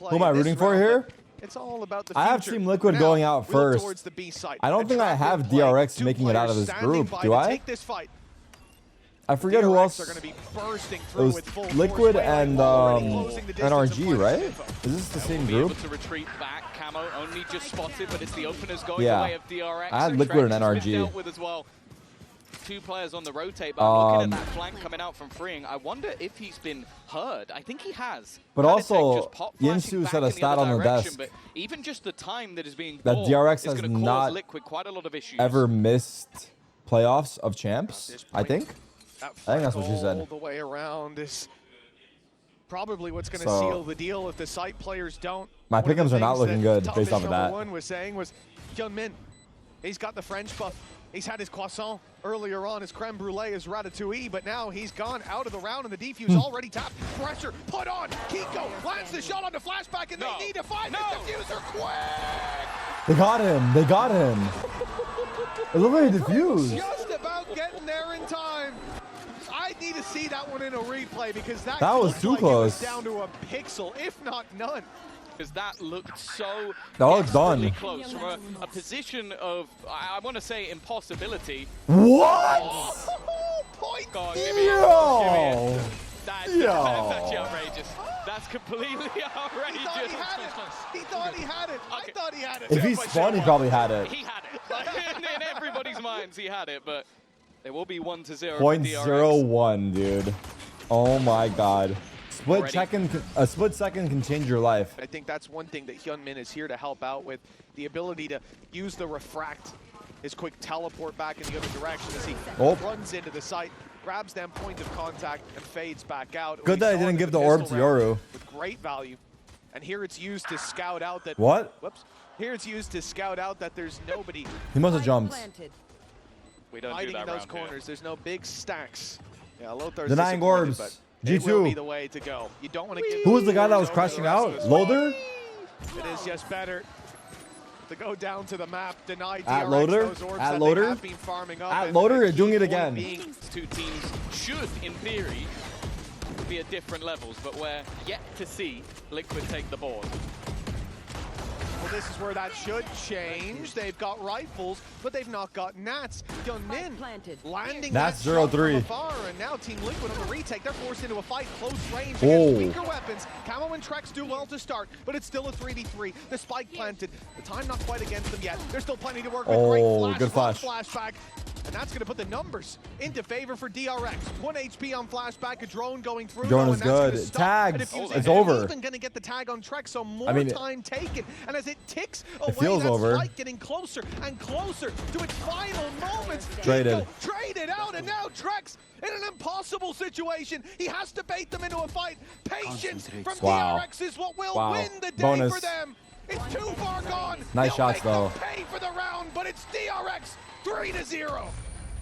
play. Who am I rooting for here? It's all about the I have future. Team Liquid Now, going out we'll first. towards the B site. I don't think I have Attractive play. DRX Two making it out of players this standing group. by Do to I? take this fight. I forget who else. DRX are going to be bursting It through was with full Liquid force. and NRG, right? Is this the same group? To retreat back. Camo only just spotted, but it's the openers going Yeah. the way of DRX. I had So Liquid and Trent has been NRG. dealt with as well. Two players on the rotate, but I'm looking at that flank coming out from Freeing. I wonder if he's been heard. I think he has. But Haditech also, just pop flashing Yinsu back said a in the stat other on the direction, desk but even just the time that is being that bought DRX is has gonna cause not Liquid quite a lot of issues. ever missed playoffs of champs, I think. I think that's what she said. All the way around is probably what's going to So, seal the deal if the site players don't. My One of the pick'ems are not things looking that good based off of Topish that. #1 was saying was Hyunmin. He's got the French buff. He's had his croissant earlier on, his creme brulee, his ratatouille, but now he's gone out of the round and the defuse already tapped. Pressure put on. Kiko lands the shot on the flashback and they need to find this diffuser quick. They got him. They got him. It looked like a defuse. Just about getting there in time. I need to see that one in a replay because that was looked too like close. It was down to a pixel, if not none. Because that looked so That looked desperately done. close from a position of, I want to say, impossibility. What? Point. God, Yo. give me it. That's Yo. actually outrageous. That's completely outrageous. He thought he had it. He thought he had it. I thought he had it. If he spun, he probably had it. He had it. Like, in everybody's minds, he had it, but there will be 1-0 for Point DRX. 0.01, dude. Oh my god. A split second can change your life. I think that's one thing that Hyunmin is here to help out with, the ability to use the refract, his quick teleport back in the other direction as he runs into the site, grabs them point of contact, and fades back out. Good that I didn't give the orb to Yoru. With great value. And here it's used to scout out that... What? Whoops. Here it's used to scout out that there's nobody He must have jumped. We don't do hiding that in those round corners. here. There's no big stacks. Yeah, Lothar's Denying disappointed, orbs. but G2. it will be the way to go. You don't want to give... Who was the guy that was over crashing the rest out? of this Loader? It is just better to go down to the map, deny DRX At Loader? those orbs At that Loader? they have been farming up. At and Loader, the you're doing key it point again. being These two teams should, in theory, be at different levels, but we're yet to see Liquid take the board. Well, this is where that should change. They've got rifles, but they've not got nats. Hyunmin landing Nats that shot 0-3. from afar, and now Team Liquid on the retake. They're forced into a fight close range Whoa. against weaker weapons. Camo and Trex do well to start, but it's still a 3v3. The spike planted. The time not quite against them yet. There's still plenty to work with. Great flash, good flash. flashback. And that's going to put the numbers into favor for DRX. 1 HP on flashback, a drone going through. Drone though, is and that's gonna good. stop Tag. a diffuser. It's And over. even going to get the tag on Trex, so more I mean, time taken. And as it ticks away, feels that over. spike getting closer and closer to its final moments. Traded. Kiko traded out, and now Trex in an impossible situation. He has to bait them into a fight. Patience from Wow. DRX is what will Wow. win the day Bonus. for them. It's too far gone. Nice They'll shots, make them though. pay for the round, but it's DRX 3-0.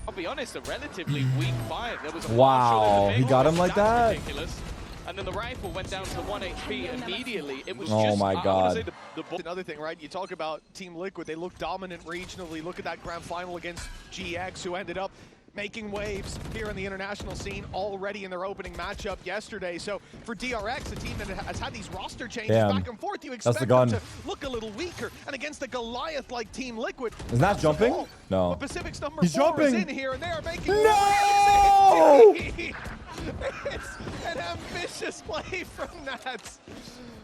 I'll be honest, a relatively weak fight. There was a Wow, partial in the he mix. got him like That's that? ridiculous. And then the rifle went down to 1 HP immediately. It was Oh just, my I wanna God. say the ball. Another thing, right? You talk about Team Liquid. They look dominant regionally. Look at that grand final against GX, who ended up making waves here in the international scene already in their opening matchup yesterday. So for DRX, a team that has had these roster changes back and forth, you expect the them gun. to look a little weaker. And against the Goliath-like Team Liquid, Isn't that jumping? No. But Pacific's number He's 4 is jumping. in here, and they are making No! It's an ambitious play from Nats.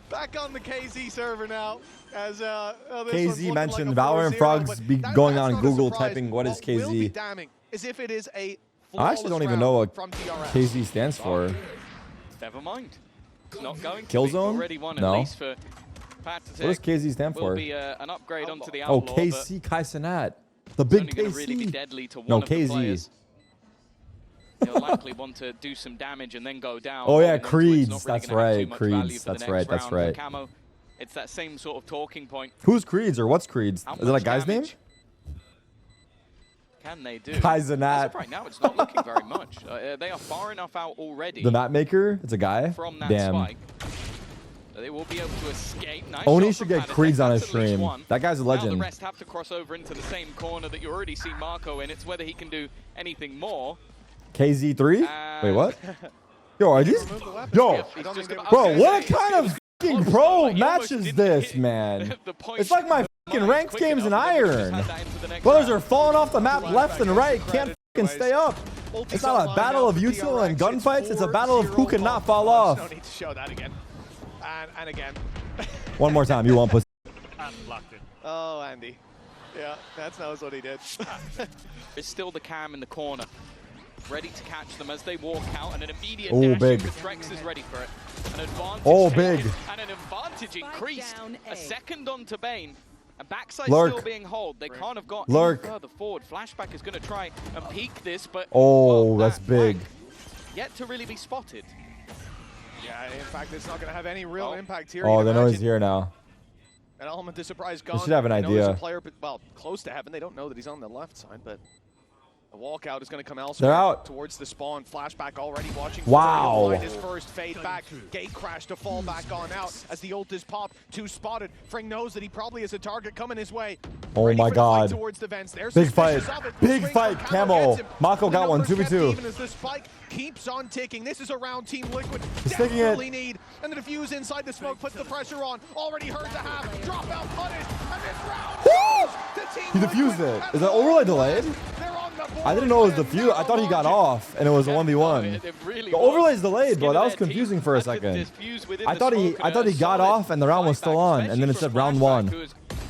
Back on the KZ server now. As this one's KZ looking mentioned like a Valorant 4-0, frogs but be going that's on not a Google surprise. typing what is Will be KZ. damning is if it is a I actually don't even know what from DRX. KZ stands for. Never mind. It's not going to Kill be. zone? Already won No. at least for Patatech. What does KZ stand Will for? be an upgrade onto the Oh, Outlaw, KC Kaisenat. The but big only going to really be KC. deadly to one No, of the KZ. players. He'll likely want to do some damage and then go down. Oh, yeah, Holding onto it's Creeds. not really That's gonna have too right, much Creeds. value for the That's next right, that's round. For right. Camo, it's that same sort of talking point. Who's Creeds or what's Creeds? How Is it a much guy's name? damage Can they do? Kaizenat. As of right now, it's not looking very much. They are far enough out already The map maker? It's a guy? from that Damn. spike. They will be able to escape. Nice Oni shot should from get Patatech. Creeds on his That's at least stream. one. That guy's a Now legend. the rest have to cross over into the same corner that you already see Marco in. It's whether he can do anything more. KZ3? Wait, what? Yo, are these? Remove the weapons. Yo, He's just about- bro, I was gonna what say, kind of fucking close, pro like, he almost matches didn't this, hit man. the point It's like my fucking ranked quick games in enough, and then we just Iron. had that into the next Brothers round. are falling off the map left and right. Can't fucking stay up. It's not a battle of util and gunfights. It's a battle of who cannot fall No off. need to show that again. And again. One more time. You won't pussy. Blocked it. Oh, Andy. Yeah, that knows what he did. There's still the cam in the corner, ready to catch them as they walk out, and an immediate Oh, dash. big. Trex is ready for it. An advantage Oh, taken, big. and an advantage increased. A second onto Bane. And backside Lurk. still being hold. They can't have got Lurk. any further forward. Flashback is going to try and peek this, but Oh, that's big. Yet to really be spotted. Yeah, in fact, it's not going to have any real impact here. Oh, You'd they know he's imagine. here now. An element of surprise gone. should have an They know there's idea. a player, but, well, close to heaven. They don't know that he's on the left side, but the walkout is going to come elsewhere. They're out. Towards the spawn. Flashback already watching. Wow. Find his first fade back. Gate crash to fall back on out as the ult is popped. Two spotted. Fring knows that he probably has a target coming his way. Oh Ready my for the fight God. towards the vents. They're Big fight. suspicious of it. Big Swing fight. from Camo. gets him. Mako The got one. numbers kept 2v2. even as the spike keeps on ticking. This is around Team Liquid. He's taking it. Desperately need. And the defuse inside the smoke puts the pressure on. Already heard the half. Drop out punish. And this round goes to Team He defused Liquid. it. Is that overlay delayed? They're on the board I didn't know it was with a defused. I thought he got narrow off, and it was a 1v1. The overlay's delayed, bro. That was confusing for a second. I thought he got off, and the round was still on, and then it said round 1.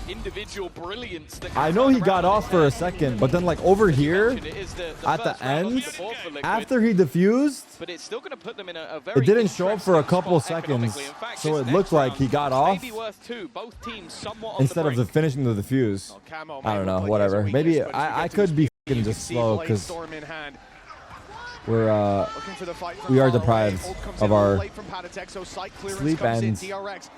Individual brilliance. I know he got off for a second, but then like over here, It is the at the first round on end, the board for Liquid, after he defused, but it's still going to put them in a very it didn't show up for a interesting couple spot seconds, economically. In fact, so this it looked next like round he got may off be worth two. Both teams somewhat on instead of the the finishing the defuse. Well, Camo I don't may know, look like whatever. he has a Maybe weakness, but if you I get to could his be peak, fucking you just can see slow Blade because Storm in hand. we're Looking for the fight we are from far away. deprived Ult comes of in a little our late from Patatek, so site clearance sleep comes in. and DRX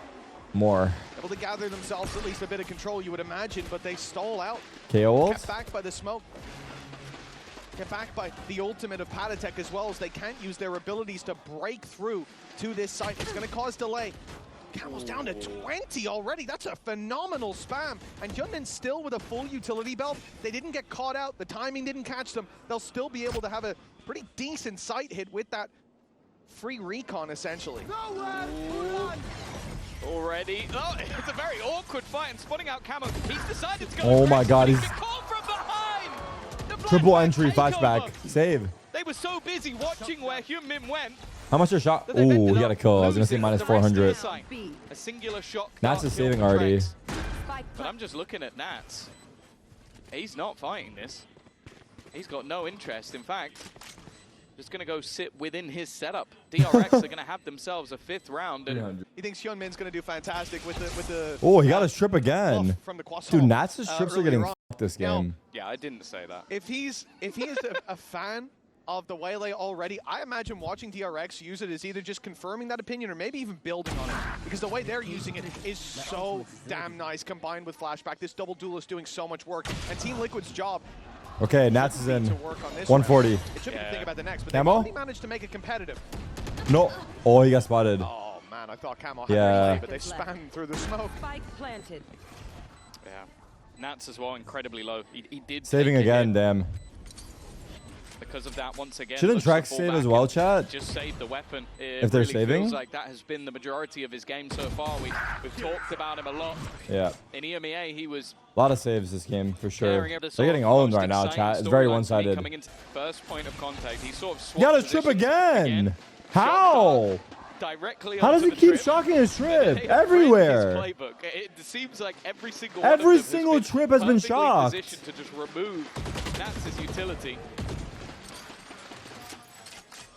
more able to gather themselves at least a bit of control, you would imagine, but they stall out. KO Kept ult. back by the smoke. Kept back by the ultimate of Patatek as well, as they can't use their abilities to break through to this site. It's going to cause delay. Camel's down to 20 already. That's a phenomenal spam. And Hyunmin still with a full utility belt. They didn't get caught out. The timing didn't catch them. They'll still be able to have a pretty decent sight hit with that free recon, essentially. already. Oh, it's a very awkward fight, and spotting out Camo. He's decided to go. Oh my God, He's he's been caught from behind. The triple flashback entry takeover. flashback save. They were so busy watching where Hyunmin went. How much a shot? that they've Ooh, ended he got a up kill. I was gonna say losing minus the rest of the 400. site. A singular shot. Nats can't is kill saving the already. Trex. But I'm just looking at Nats. He's not fighting this. He's got no interest. In fact, just going to go sit within his setup. DRX are going to have themselves a 5th round. And He thinks Hyunmin's going to do fantastic with the Oh, he got a strip again. bluff from the croissant, Dude, Nats' strips are getting earlier on. fucked this Now, game. yeah, I didn't say that. If he is a fan of the Waylay already, I imagine watching DRX use it as either just confirming that opinion or maybe even building on it. Because the way they're using it is so damn nice combined with Flashback. This double duel is doing so much work. And Team Liquid's job Okay, Nats is to in. work on this 140. round. It should be the thing about the next, but Camo? they've already managed to make it competitive. No. Oh, he got spotted. Oh man, I thought Camo had Yeah. the play, but they spanned through the smoke. Spike planted. Yeah. Nats as well, incredibly low. He did Saving take a again, hit damn. because of that once again. Shouldn't looks to Trax fall save back as well, and chat? Just save the weapon. If they're really saving? feels like that has been the majority of his game so far. We've talked about him a lot. Yeah. In EMEA, he was A lot of saves this game, for sure. carrying every They're getting sort of owned most right now, exciting chat. It's very storyline to me one-sided. Coming into first point of contact, he sort of He got swapped a trip positions again. How? Directly How does onto he the keep trip. shocking his They trip? have read his Everywhere. playbook. It seems like every single Every one of them single has been trip has been perfectly shocked. positioned to just remove Nats' utility.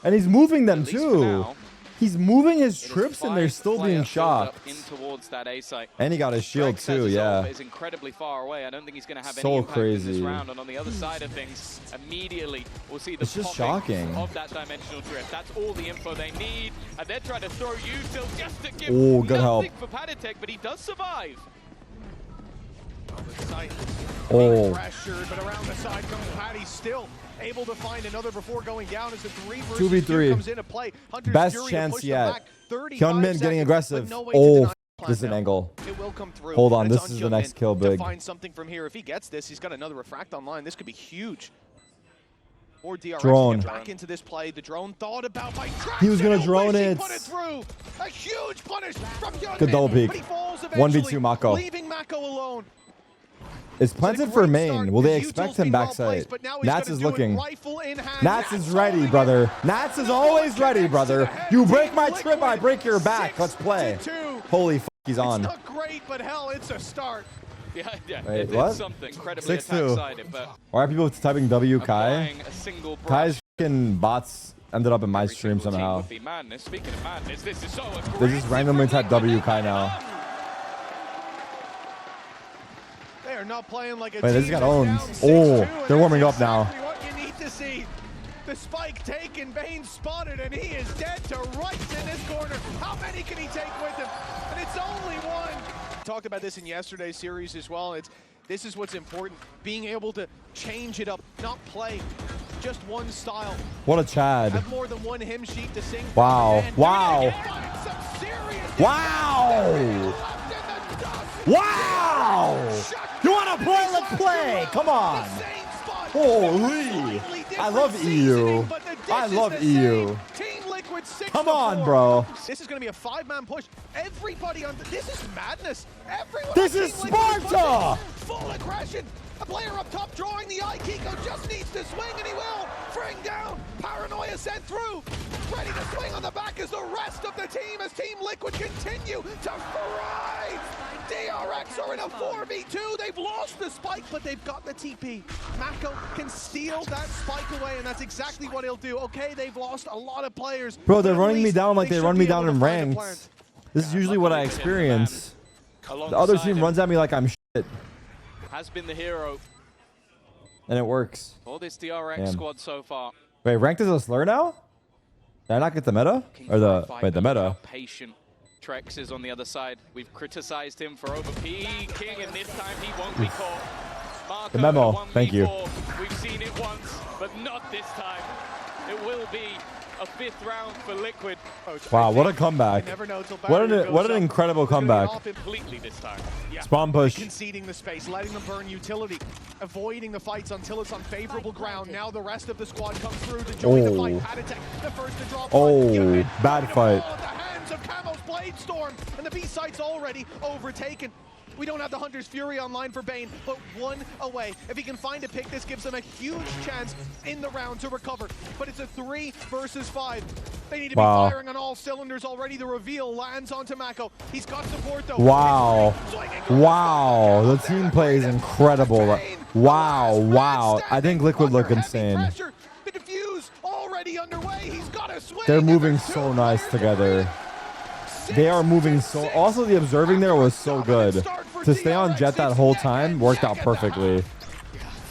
And he's moving them At least for too. now. He's moving his It is trips and they're still 5-player being build-up shocked. in towards that A site. And he got his shield Trex too, as yeah. is incredibly far away. I don't think he's going to have So any impact in this crazy. round. And on the other side of things, immediately we'll see the It's just popping shocking. of that dimensional drift. That's all the info they need, and they're trying to throw you till just to give Oh, good help. nothing for Patatek, but he does survive. The site Oh. pressured, but around the side comes Patty, still able to find another before going down as the 3 versus 2v3. 2 comes into play. Hunter's Best Fury to chance push them yet. back 35 Hyunmin getting seconds, aggressive. but no way to Oh, deny the this is an plan now. angle. It will come through. Hold on, and it's this is the next Hyunmin kill to big. find something from here. If he gets this, he's got another refract online. This could be huge. Or DRX Drone. get back into this play. The drone thought about by He was gonna drone it. Put it through. A huge punish from Hyunmin. Good double peek. But he falls 1v2 Mako. leaving Mako alone. It's planted for main. Will they expect him backside? Nats is looking. Nats is ready, brother. Nats is always ready, brother. You break my trip, I break your back. Let's play. Holy f, he's on. It's not great, but hell, it's a start. Yeah. Wait, it's what? something incredibly 6-2. attack-sided, but Why are people typing W Kai? applying a single brush. Kai's fucking bots ended up in my Every stream single team somehow. would be madness. Speaking of madness, this is so They just randomly type W Kai now. They are not playing like a Wait, they team just got that's owned. down Oh, 6-2, they're and warming that's up now. exactly what you need to see. The spike taken, Bane spotted, and he is dead to rights in this corner. How many can he take with him? And it's only one. Talked about this in yesterday's series as well. This is what's important, being able to change it up, not play just one style. What a Chad. Have more than one hymn sheet to sing. Wow. And Wow. find some serious Wow. Wow. You want to play? Let's play. Come on. Holy. I love EU. I love EU. Come on, bro. This is going to be a 5-man push. Everybody on this is madness. Everyone. This is Sparta. Full aggression. A player up top drawing the eye. Kiko just needs to swing, and he will. Bring down. Paranoia sent through. Ready to swing on the back as the rest of the team, as Team Liquid continue to thrive. DRX are in a 4v2. They've lost the spike, but they've got the TP. Mako can steal that spike away, and that's exactly what he'll do. Okay, they've lost a lot of players. Bro, they're running me down like they run me down in ranked. This is usually what I experience. The other team runs at me like I'm shit. Has been the hero And it works. for this DRX squad so far. Wait, ranked is a slur now? Did I not get the meta? Or the wait, the meta. Patient. Trex is on the other side. We've criticized him for over peeking, and this time he won't be caught. Marco, The memo. 1v4. Thank you. We've seen it once, but not this time. It will be a 5th round for Liquid. Wow, what a comeback. What an incredible comeback. Completely this time. Yeah. Spawn push. Conceding the space, letting them burn utility, avoiding the fights until it's on favorable ground. Now the rest of the squad comes through to join the fight. Aditech, the first to drop. Oh, bad fight. At the hands of Camo's Blade Storm, and the B site's already overtaken. We don't have the Hunter's Fury online for Bane, but one away. If he can find a pick, this gives them a huge chance in the round to recover. But it's a 3 versus 5. They need to be firing on all cylinders already. The reveal lands onto Mako. He's got support though. Wow. Wow. The team play is incredible. Wow. Wow. I think Liquid look insane. The defuse already underway. He's got a swing. They're moving so nice together. They are moving so... Also, the observing there was so good. To stay on Jet that whole time worked out perfectly.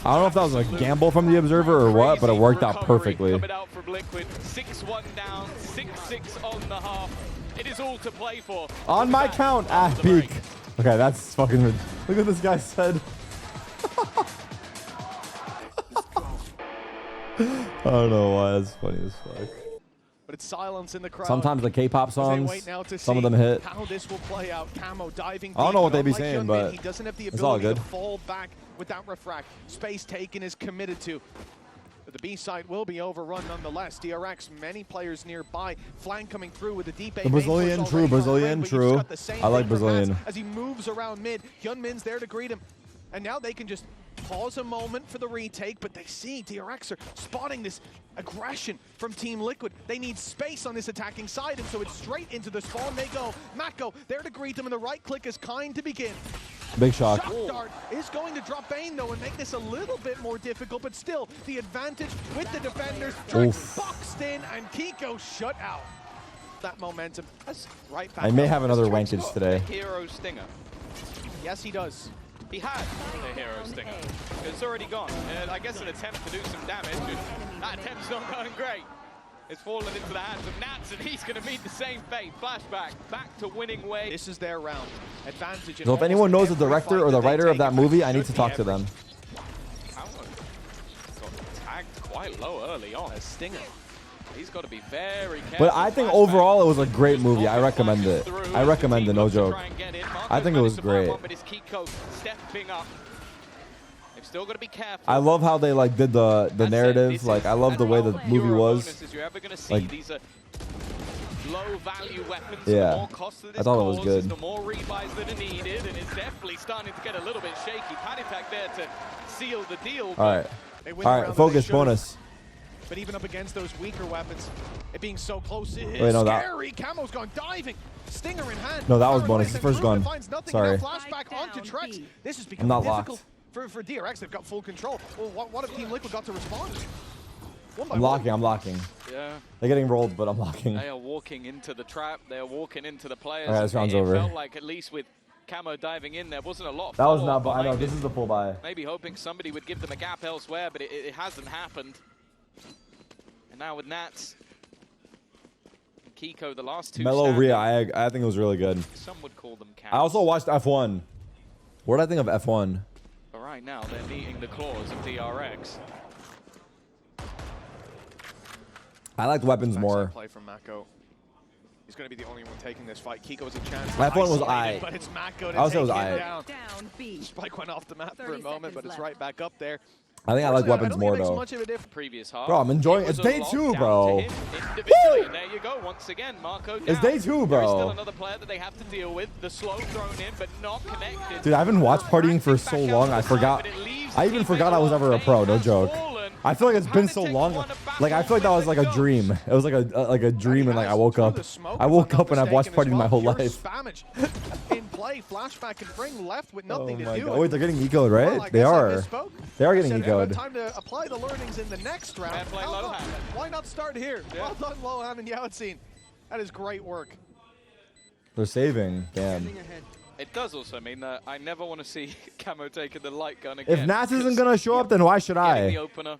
I don't know if that was a gamble from the observer or what, but it worked out perfectly. Coming out from Liquid, 6-1 down, 6-6 on the half. It is all to play for. On my count, peak. Okay, that's fucking... Look what this guy said. I don't know why, that's funny as fuck. But it's silence in the crowd. Sometimes the K-pop songs, some of them hit. How this will play out. Camo diving I don't know what they be deep, saying, Hyunmin, but he doesn't have the it's all ability good. to fall back without refract. Space taken is committed to. But the B side will be overrun nonetheless. DRX, many players nearby. Flank coming through with the deep A. The Brazilian, true, Brazilian, true. I like Brazilian. As he moves around mid, Hyunmin's there to greet him. And now they can just pause a moment for the retake, but they see DRX are spotting this aggression from Team Liquid. They need space on this attacking side, and so it's straight into the spawn they go. Mako there to greet them, and the right click is kind to begin. Big shock. Shock dart is going to drop Bane, though, and make this a little bit more difficult, but still, the advantage with the defenders. Trex boxed in, and Kiko shut out. That momentum. That's right back. I may have another wankage today. Hero Stinger. Yes, he does. He had the hero stinger. It's already gone. I guess an attempt to do some damage. That attempt's not going great. It's fallen into the hands of Nats, and he's going to meet the same fate. Flashback, back to winning way. This is their round. Advantage. So if anyone knows the director or the writer of that movie, I need to talk to them. Got tagged quite low early on. A stinger. He's got to be very careful. But I think overall it was a great movie. I recommend it. I recommend it, no joke. I think it was great. They've still got to be careful. I love how they like did the narrative. Like I love the way the movie was. You're ever gonna see. Like, these are low value weapons. Yeah, The more costly this I thought it was causes, good. the more rebuys that are needed, and it's definitely starting to get a little bit shaky. Panitek there to seal the deal. All They win the round right, that focus they should. bonus. But even up against those weaker weapons, it being so close is Wait, no, scary. Camo's gone diving. Stinger in hand. No, that was Paranoid bonus. and His first Bruno gun. finds nothing. Sorry. Now flashback onto Trex. This is I'm becoming not difficult locked. for DRX. They've got full control. Well, what if Team Liquid got to respond? I'm locking. I'm locking. Yeah. They're getting rolled, but I'm locking. They are walking into the trap. They are walking into the players. All right, this round's it over. felt like at least with Camo diving in, there wasn't a lot of That was not. follow-up I know behind this it. is the full buy. Maybe hoping somebody would give them a gap elsewhere, but it hasn't happened. And now with Nats, Kiko, the last two Mellow standing, Rhea, I think it was really good. some would call them I also counts. watched F1. What did I think of F1? But right now, they're meeting the claws of DRX. I liked weapons Backside more. play from Mako. He's going to be the only one taking this fight. Kiko has a chance. That one was isolated, aight. but it's Mako to I would say it take was him aight. down. Down B. Spike went off the map for a 30 moment, but seconds it's left. right back up there. I think I like Personally, weapons don't more think it makes though. much of a difference. Previous half. Bro, I'm enjoying. It was It's day a lot 2, down to bro. him individually. And there you go, once again, Marco down. It's day 2, There is bro. still another player that they have to deal with. The slow thrown in, but not connected. Dude, I haven't watched partying for so long. I forgot. I even forgot I was ever a pro. No joke. I feel like it's been so long. Like I feel like that was like a dream. It was like a dream, and like I woke up. I woke up and I've watched partying my whole life. In play, flashback and bring left with nothing to do. Oh, wait, they're getting ecoed, Well, I right? They guess I are. misspoke. They are I getting said, ecoed. Time to apply the learnings in the next round. Fair play, How Lohan. about- Why not start here? Yeah. Well done, Lohan and Yautzin. That is great work. They're saving. Damn. It does also mean that I never want to see Camo taking the light gun again. If Nats isn't gonna show up, then why should getting I? the You opener.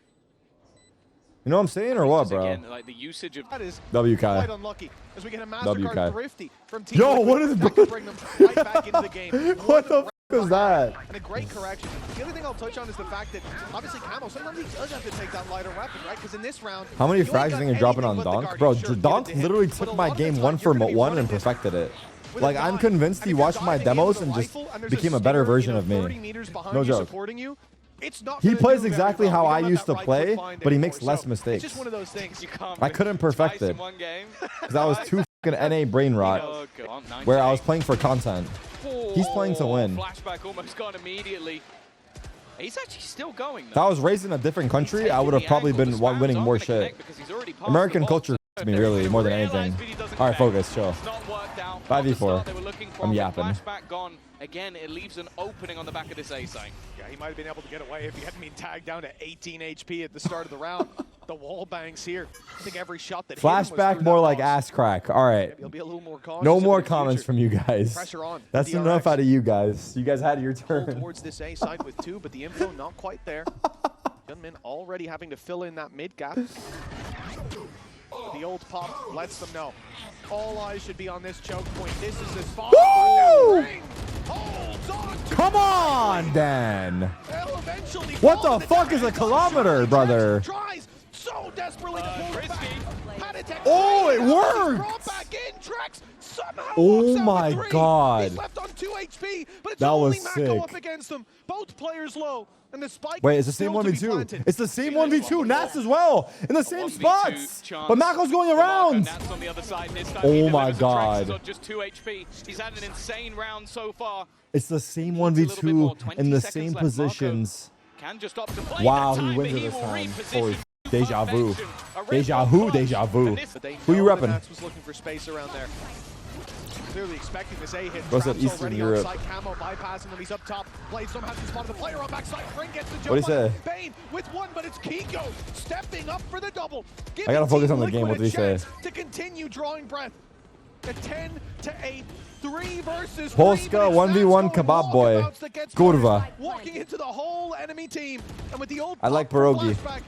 know what I'm saying, or what, Because bro? Again, like the usage of That is WK. quite unlucky as we get a MasterCard WK. Thrifty from Team Yo, Liquid. what is that could bring them right back into the game. What the f is that? And a great correction. The other thing I'll touch on is the fact that obviously Camo sometimes he does have to take that lighter weapon, right? Because in this round, How many you ain't frags do got you think you're dropping anything on but the Donk? Bro, Guardian. Sure, give it Donk to him. literally But took a my lot of the game time, 1 you're for gonna be 1 running and this perfected it. with a Like, I'm gun. convinced And he if you're watched my diving demos into and the just rifle and there's became a better stinger, version you know, of me. 30 meters behind No you joke. supporting you, it's not He gonna plays do very exactly well. how You don't I have used that to right play, foot find but he anymore. makes less So, mistakes. It's just one of those things. You can't I win couldn't twice perfect in it. one game. Because I was too fucking NA brain rot, Oh, God. where I was playing for content. He's playing to win. Flashback almost gone immediately. He's actually still going If though. I was raised in a different country, Taking I would have the probably angle. been The spams winning aren't more gonna shit. connect because he's already passed American the culture box. me really more than Realized, anything. but he doesn't All right, connect. focus, chill. It's not worked out. 5v4. They were looking for I'm him. yapping. Flashback gone. Again, it leaves an opening on the back of this A site. Yeah, he might have been able to get away if he hadn't been tagged down to 18 HP at the start of the round. The wall bangs here. I think every shot that hit him was Flashback through more that like box. ass crack. All right. Maybe he'll be a little more cautious. No in more the comments future. from you guys. Pressure on. That's DRX. enough out of you guys. You guys had your Pull turn. towards this A side with 2, but the info not quite there. Gunman already having to fill in that mid gap. The old pop lets them know. All eyes should be on this choke point. This is the spot. Woo! Holds on to Come on, Dan. They'll eventually What fall the to fuck is a damage. kilometer, brother? Tries so desperately to pull it back. Panitek Oh, it he's worked! brought back in. Trex somehow Oh walks out my with 3. God. He's left on 2 HP, but it's That only was Mako sick. up against them. Both players low, and the spike. Wait, it's the same still to be 1v2. planted. It's the same 1v2. Nats as well. In the same 1v2 spots. chance But Mako's going for Marco. around. Nats on the other side. This time Oh he my delivers. The Trex God. is on just 2 HP. He's had an insane round so far. It's the same Needs a little bit more. 1v2 in 20 the seconds same left. positions. Can just opt to play Wow, that he time, wins but it he this will time. reposition Holy to deja vu. perfection. A Deja red vu, punch. deja vu. And this- But they Who you know repping? that Nats was looking for space around there. Clearly expecting this A hit. What's that, Traps Eastern already Europe? outside. Camo bypassing him. He's up top. Blade somehow has spotted the player on backside. Ring gets the jump. What'd he on say? Bane with 1, but it's Kiko stepping up for the double. I gotta focus on the game. Liquid What did he say? a chance to continue drawing breath. A 10-8, 3 versus Polska 3, but it's 1v1 Nats going kebab boy. walkabouts that gets Kurwa. first, walking into the whole enemy team. And with the old I like pop for pierogi. flashback,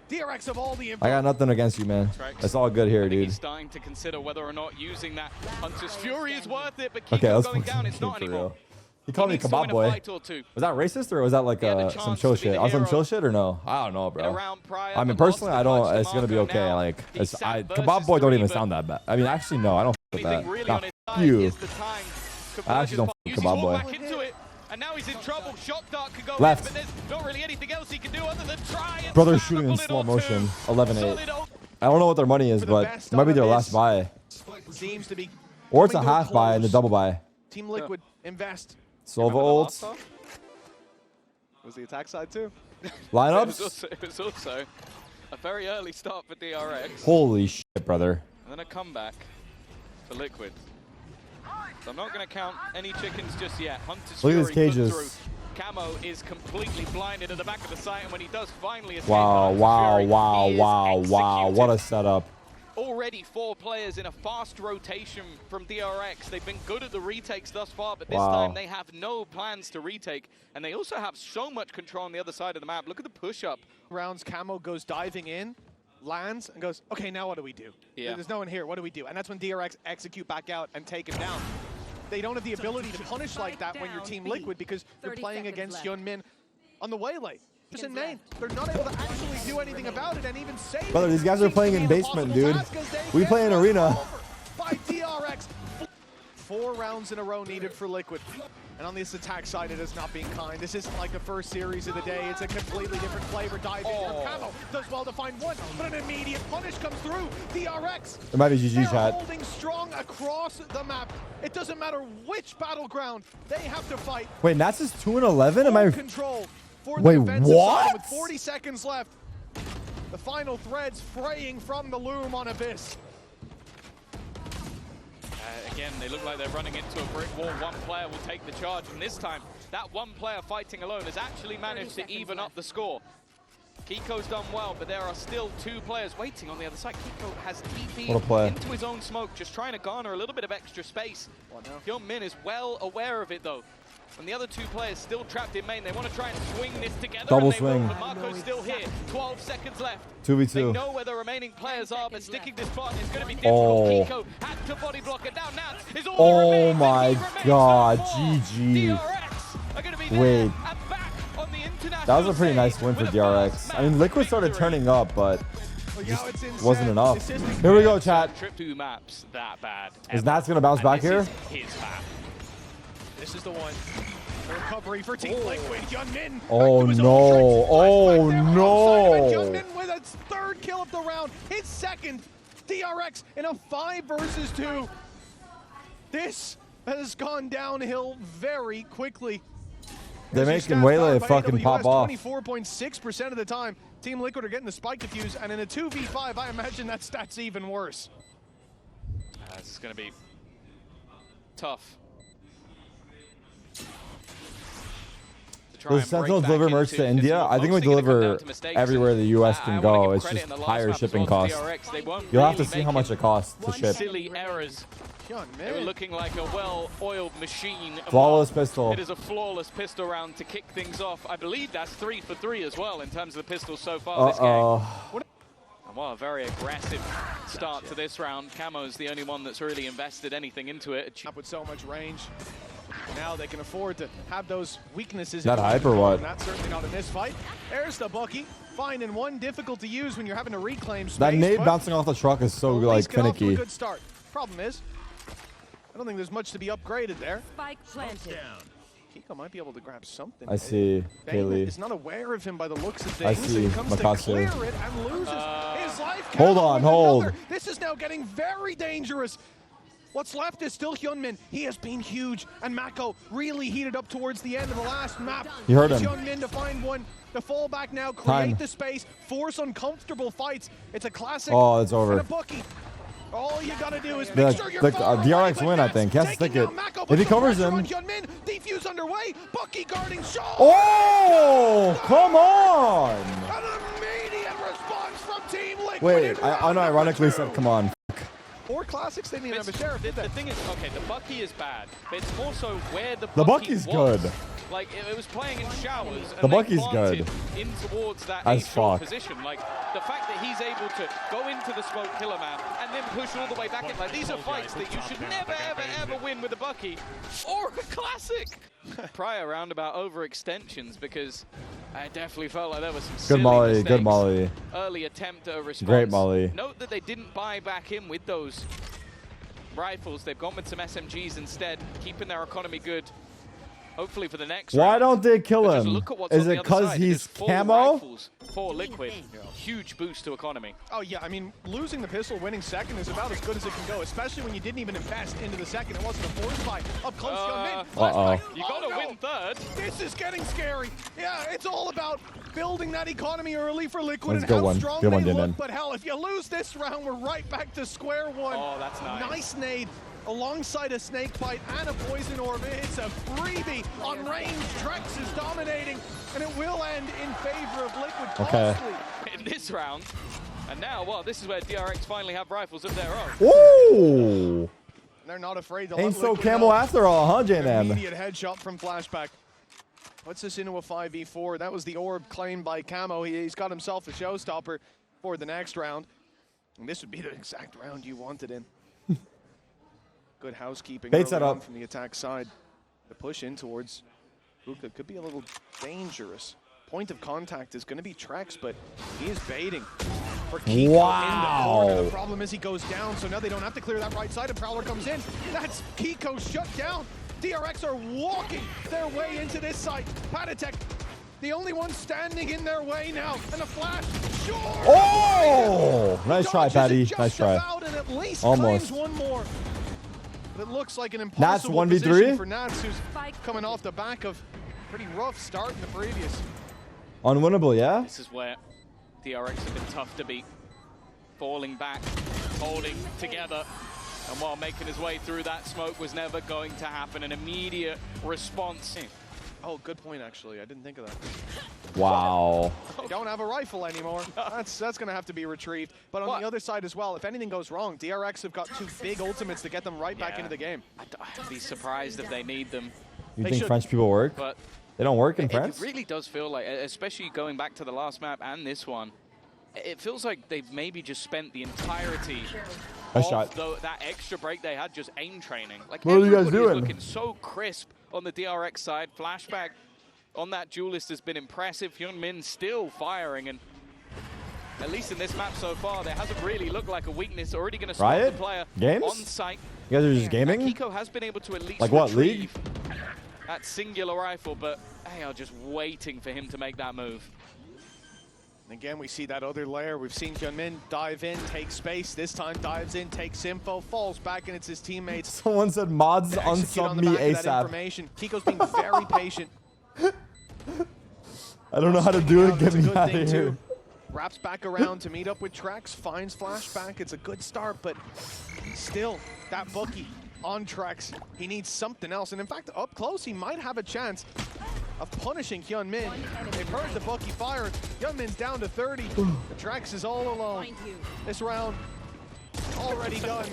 DRX of all the info. I got nothing against you, man. Trex. It's all good here, I think dude. he's starting to consider whether or not using that Hunter's Fury is worth it, but Kiko Okay, let's going focus down, on the it's game not for anymore. real. He called me needs to win kebab a boy. fight or two. Was that racist or was that like He had the some chance chill to be the shit? On some hero. chill shit or no? I don't know, In a bro. round prior, I mean, but lost personally, the I don't. punch to It's gonna be Marco okay. now. Like, He it's, sat kebab versus boy don't three, even but sound that bad. I mean, actually, no, I don't f with anything that. really Nah, on his f side you. is the time. I actually don't f with Uses kebab all boy. back into it. And now he's in trouble. Shock Dart can go Left. in, but there's not really anything else he can do other than try and Brother's slam shooting a in bullet slow or motion. two. 11-8. I don't know what their money is, but it might be their last buy. Seems to be Or it's a coming to half buy and a close. double buy. Team Liquid invest. Sova ults. Was the attack side too? Lineups. It was also a very early start for DRX. Holy shit, brother. And then a comeback for Liquid. So I'm not going to count any chickens just yet. Hunter's Look at Fury his put cages. through. Camo is completely blinded at the back of the site, and when he does finally escape, Wow, Hunter's wow, Fury, wow, he is wow, wow. What a executed. setup. Already 4 players in a fast rotation from DRX. They've been good at the retakes thus far, but this Wow. time they have no plans to retake. And they also have so much control on the other side of the map. Look at the push-up. Rounds, Camo goes diving in, lands, and goes, okay, now what do we do? Yeah. There's no one here, what do we do? And that's when DRX execute back out and take him down. They don't have the ability to punish like that when you're Team Liquid because you're playing against Hyunmin on the waylay. Just in main. They're not able to actually do anything about it and even save Brother, it. these guys are Seems playing to be in an basement, impossible dude. task as they We get play in run arena. over by DRX. 4 rounds in a row needed for Liquid. And on this attack side, it is not being kind. This isn't like the first series of the day. It's a completely different flavor. Dive in from Camo. Does well to find one, but an immediate punish comes through. DRX. It might be GG, They're chat. holding strong across the map. It doesn't matter which battleground they have to fight. Wait, Nats is 2-11? Am Full I... control for Wait, the defensive what? side with 40 seconds left. The final threads fraying from the loom on Abyss. Again, they look like they're running into a brick wall. One player will take the charge, and this time, that one player fighting alone has actually managed to even up the score. Kiko's done well, but there are still 2 players waiting on the other side. Kiko has What a play. TP'd into his own smoke, just trying to garner a little bit of extra space. Hyunmin is well aware of it, though. And the other 2 players still trapped in main. They want to try and swing this together. Double and they will, swing. but Marco's still here. 12 seconds left. 2v2. They know where the remaining players are, but sticking this spot is going to be Oh. difficult. Kiko had to body block it down. Nats is all Oh that remains, my and he remains God, on 4. GG. DRX are going to be there Wait. and back on the international That was a pretty nice stage win for with a DRX. first I mean, map Liquid started victory. turning up, but Well, yeah, it's insane. wasn't enough. This isn't Here we go, chat. Trip 2 maps that bad. Is ever. Nats going to bounce And back this here? is his map. This is the one. The recovery for Team Liquid. Hyunmin. Oh, back to his own no. tricks. Oh, Flashback there no. outside of it. Hyunmin with its 3rd kill of the round. His 2nd. DRX in a 5 versus 2. This has gone downhill very quickly. They're Here's making your stats Waylay by fucking AWS, pop off. 24.6% of the time, Team Liquid are getting the spike defuse, and in a 2v5, I imagine that stat's even worse. This is going to be tough. Does Sentinel deliver merch to India? I think we deliver everywhere the US can go. It's just higher shipping costs. You'll have to see how much it costs to ship. Silly errors. They were looking like a well-oiled machine. Flawless pistol. It is a flawless pistol round to kick things off. I believe that's 3 for 3 as well in terms of the pistols so far this game. And what a very aggressive start to this round. Camo's the only one that's really invested anything into it. Up with so much range. Now they can afford to have those weaknesses. That hype or what? Not certainly not in this fight. There's the Bucky. Finding one difficult to use when you're having to reclaim space. That nade but bouncing off the truck is so at like least get off to a finicky. good start. Problem is, I don't think there's much to be upgraded there. Spike planted. Kiko might be able to grab something. I see. Bailey Haley. is not aware of him by the looks of I things. see. He comes Makasu. to clear it and loses his life. Hold Camo on, with hold. another. This is now getting very dangerous. What's left is still Hyunmin. He has been huge, and Mako really heated up towards the end of the last map. You heard It's him. Hyunmin to find one, to fall back now, create Time. the space, force uncomfortable fights. It's a classic. Oh, it's over. And a Bucky. All you gotta do is The- make sure you're the- far DRX away, but win, I Nats think. He has to taking stick it. down Mako, If puts he the covers pressure him- on Hyunmin, defuse underway. Bucky guarding Shaw. Oh, come on. An immediate response from Team Liquid. Wait, in I round unironically number said, 2. come on. Or classics, they didn't even have a sheriff, did they? The thing is, okay, the Bucky is bad, but it's more so where the The Bucky Bucky's was. good. Like, it was playing in showers, and The they Bucky's planted good. in towards that As A-short fuck. position. Like, the fact that he's able to go into the smoke killer man and then push all the way back in. Like, these are fights that you should never, ever, ever win with a Bucky or a classic. Prior roundabout overextensions, because I definitely felt like there was some silly Good Molly, mistakes. good Molly. Early attempt at a response. Great Molly. Note that they didn't buy back in with those rifles. They've gone with some SMGs instead, keeping their economy good. hopefully for the next Why round. don't they kill But just him? look at what's Is on the it other because side. he's It is 4 camo? rifles for Liquid. Huge boost to economy. Oh yeah, I mean, losing the pistol, winning second is about as good as it can go, especially when you didn't even invest into the second. It wasn't a force fight. Up close, Young Min. You gotta win third. This is getting scary. Yeah, it's all about building that economy early for Liquid Let's and go how one. strong Good they one, look. Din-Din. But hell, if you lose this round, we're right back to square one. Oh, that's nice. Nice nade alongside a snake bite and a poison orb. It's a freebie on range. Trex is dominating, and it will end in favor of Liquid. Okay. Costly. In this round. And now, well, this is where DRX finally have rifles of their own. Ooh! They're not afraid to Ain't let so Liquid camo know. after all, huh, J-Man? Immediate headshot from Flashback. Puts us into a 5v4. That was the orb claimed by Camo. He's got himself a showstopper for the next round. And this would be the exact round you wanted in. Good housekeeping Bait early set on up. from the attack side. The push in towards Hookah could be a little dangerous. Point of contact is going to be Trex, but he is baiting for Kiko in the corner. The problem is he goes down, so now they don't have to clear that right side, and Prowler comes in. That's Kiko shut down. DRX are walking their way into this site. Patatek, the only one standing in their way now, and a flash. Sure. Oh! Nice try, Dodges Patty. it just Nice try. about, and at least Almost. claims one more. But it looks like an Nats impossible 1v3? position for Nats, who's coming off the back of a pretty rough start in the previous. Unwinnable, yeah? This is where DRX have been tough to beat. Falling back, holding together, and while making his way through that smoke was never going to happen. An immediate response. Oh, good point, actually. I didn't think of that. Wow. They don't have a rifle anymore. That's going to have to be retrieved. But on the other side as well, if anything goes wrong, DRX have got 2 big ultimates to get them right back into the game. I'd be surprised if they need them. You They think should. French people work? But They don't work in it France? really does feel like, especially going back to the last map and this one, it feels like they've maybe just spent the entirety Nice of shot. that extra break they had just aim training. Like, What are you guys everybody is doing? looking so crisp on the DRX side. Flashback on that duelist has been impressive. Hyun Min still firing, and at least in this map so far, there hasn't really looked like a weakness. Already going to spot Riot? the player Games? on site. You guys are just gaming? Kiko has been able to at least Like what, League? retrieve that singular rifle, but they are just waiting for him to make that move. And again, we see that other layer. We've seen Hyunmin dive in, take space. This time dives in, takes info, falls back, and it's his teammates. Someone said mods to execute unsub on the me back of that ASAP. information. Kiko's being very patient. I don't know how to do it. Get It's a me good out thing, of here. too. Wraps back around to meet up with Trex, finds Flashback. It's a good start, but still, that bookie on Trex, he needs something else. And in fact, up close, he might have a chance of punishing Hyunmin. They've heard the bookie fire. Hyunmin's down to 30. The Trex is all alone. This round already done.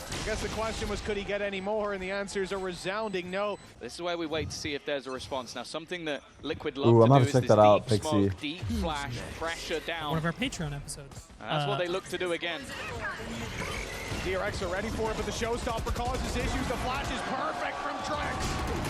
I guess the question was, could he get any more? And the answer is a resounding no. This is where we wait to see if there's a response. Now, something that Liquid Ooh, I'm love gonna to do check is that this out, deep Pixie. smoke, deep flash, pressure down. One of our Patreon episodes. And that's what they look to do again. DRX are ready for it, but the showstopper causes issues. The flash is perfect from Trex.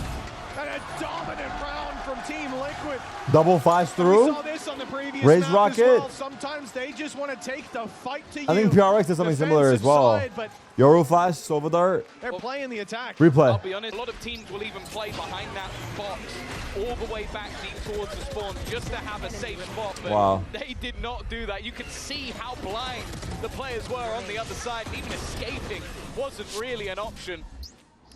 And a dominant round from Team Liquid. Double flash We through. saw this on the previous Raise map rocket. as well. Sometimes they just want to take the fight to you. I think PRX did something similar as Defensive well. side, but Yoru flash, Silver Dart. they're playing the attack. I'll Replay. be honest, a lot of teams will even play behind that box all the way back deep towards the spawn just to have a safe spot, but Wow. they did not do that. You could see how blind the players were on the other side, and even escaping wasn't really an option.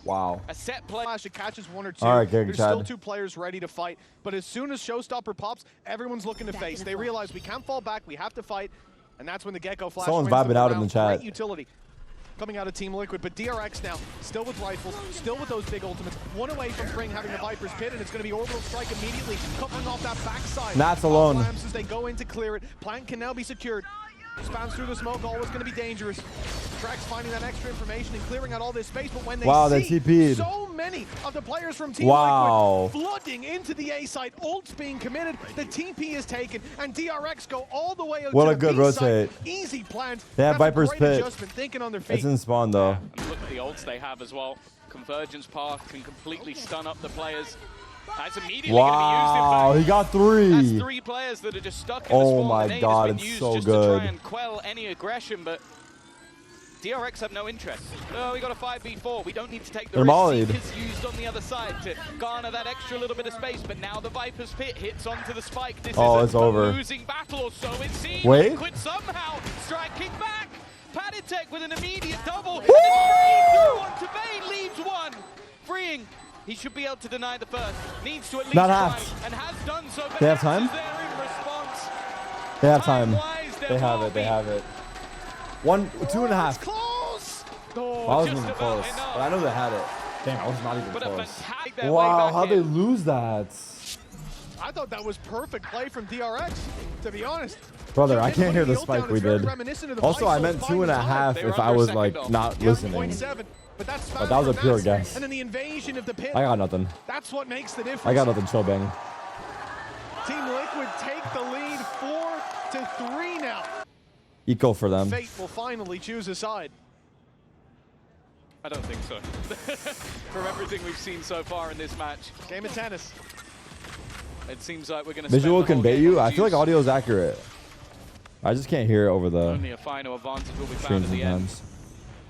Wow. A set play. Flash, it catches 1 or 2. All right, good, There's Chad. still 2 players ready to fight, but as soon as showstopper pops, everyone's looking to face. They realize we can't fall back, we have to fight, and that's when the Gecko Flash Someone's wins them vibing out in round. the chat. Great utility coming out of Team Liquid, but DRX now, still with rifles, still with those big ultimates, one away from Pring having the Viper's Pit, and it's going to be Orbital Strike immediately, covering off that backside. Nats alone. Off Lambs as they go in to clear it. Plant can now be secured. Spans through the smoke, always going to be dangerous. Trex finding that extra information and clearing out all this space, but when they Wow, they see TP'd. so many of the players from Team Wow. Liquid flooding into the A site, ults being committed, the TP is taken, and DRX go all the way out What to a the good B site. rotate. Easy plant. They have That's a Viper's great Pit. adjustment, thinking on their feet. It's in spawn though. And look at the ults they have as well. Convergence path can completely stun up the players. That's immediately going to be used, Wow, in he fact. got That's 3. 3 players that are just stuck in the Oh spawn. my The nade God, has been it's used so just good. to try and quell any aggression, but DRX have no interest. Oh, we got a 5v4. We don't need to take the mollied. risk Seekers used on the other side to garner that extra little bit of space. But now the Viper's Pit hits onto the spike. This it's is a over. losing battle, or so it seems. Wait. Liquid somehow striking back. Paditech with an immediate double. And spraying through onto Bane, leaves one. Freeing. He should be able to deny the first. Needs to at least Not try, half. and has done so. But They have time? there in response. They have time. Time-wise, there They have will it. They be. have it. 1, 2.5. It's close. Oh, I wasn't just even about close. enough. But I know they had it. Damn, I was not even But a close. fantastic way Wow, back how'd they in. lose that? I thought that was perfect play from DRX, to be honest. Brother, I can't hear the Ult down spike we is very did. reminiscent of the Also, I Vice meant Souls 2.5 They were if I under was second like off. not Yeah, listening. 0.7, but that's But that was a fast pure from guess. Nats. And then the invasion of the pit. I got nothing. That's what makes the difference. I got nothing, chill bang. Team Liquid take the lead 4-3 now. Eco for them. Fate will finally choose a side. I don't think so. From everything we've seen so far in this match, Game of tennis. it seems like we're going to Visual convey you? I feel like audio is accurate. I just can't hear it over the Only a final advantage will be stream found at the end. sometimes.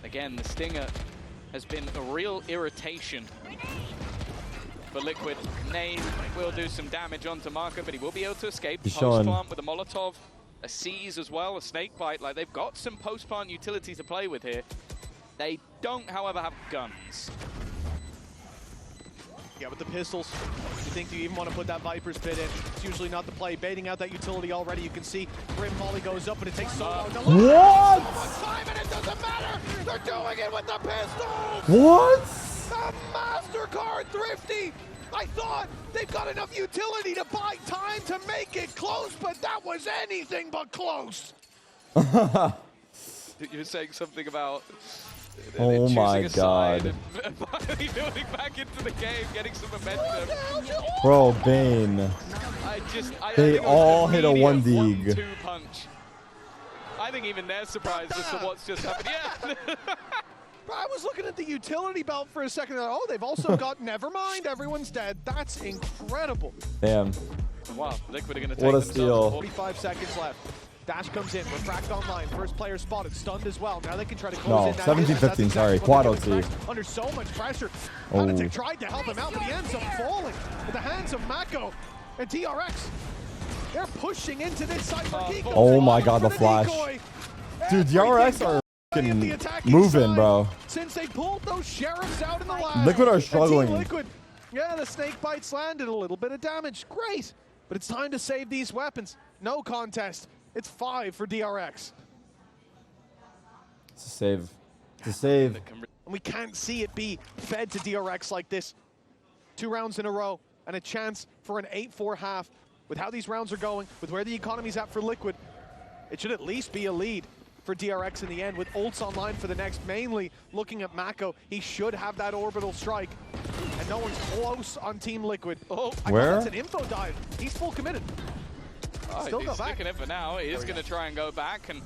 Again, the Stinger has been a real irritation for Liquid. Nade will do some damage onto Marco, but he will be able to escape. He's showing. Post-plant with a Molotov, a Seize as well, a Snake Bite. Like, they've got some post-plant utility to play with here. They don't, however, have guns. Yeah, with the pistols, you think you even want to put that Viper's Pit in. It's usually not the play. Baiting out that utility already. You can see Grim Molly goes up, but it takes so long. What? Time and it doesn't matter. They're doing it with the pistols. What? The MasterCard Thrifty. I thought they've got enough utility to buy time to make it close, but that was anything but close. You were saying something about Oh my choosing a side God. and finally building back into the game, getting some momentum. Bro, Bane. I They think it was all an hit a immediate 1-dig. 1-2 punch. I think even they're surprised as to what's just happened. Yeah. I was looking at the utility belt for a second. And oh, they've also got Nevermind. Everyone's dead. That's incredible. Damn. Wow, Liquid are going to take What a themselves steal. 45 seconds left. Dash comes in. Refract online. First player spotted. Stunned as well. Now they can try to close No, in. That 17-15, distance. That's sorry. exactly what Quad they're doing. OT. Rex under so much pressure. Oh. Paditech tried to help him out, but he ends up falling at the hands of Mako and DRX. They're pushing into this side for Kiko. Oh my God, For the flash. decoy. Dude, DRX Everything are going at the fucking attacking moving, side bro. Since they pulled those sheriffs out in the lab. Liquid are And Team struggling. Liquid, yeah, the snake bites landed a little bit of damage. Great. But it's time to save these weapons. No contest. It's 5 for DRX. It's a save. It's a save. And we can't see it be fed to DRX like this. 2 rounds in a row and a chance for an 8-4 half. With how these rounds are going, with where the economy's at for Liquid, it should at least be a lead for DRX in the end, with ults online for the next. Mainly looking at Mako, he should have that orbital strike. And no one's close on Team Liquid. Oh, I Where? thought that's an info dive. He's full committed. Still he's go back. sticking it for now. He is going to try and go back, and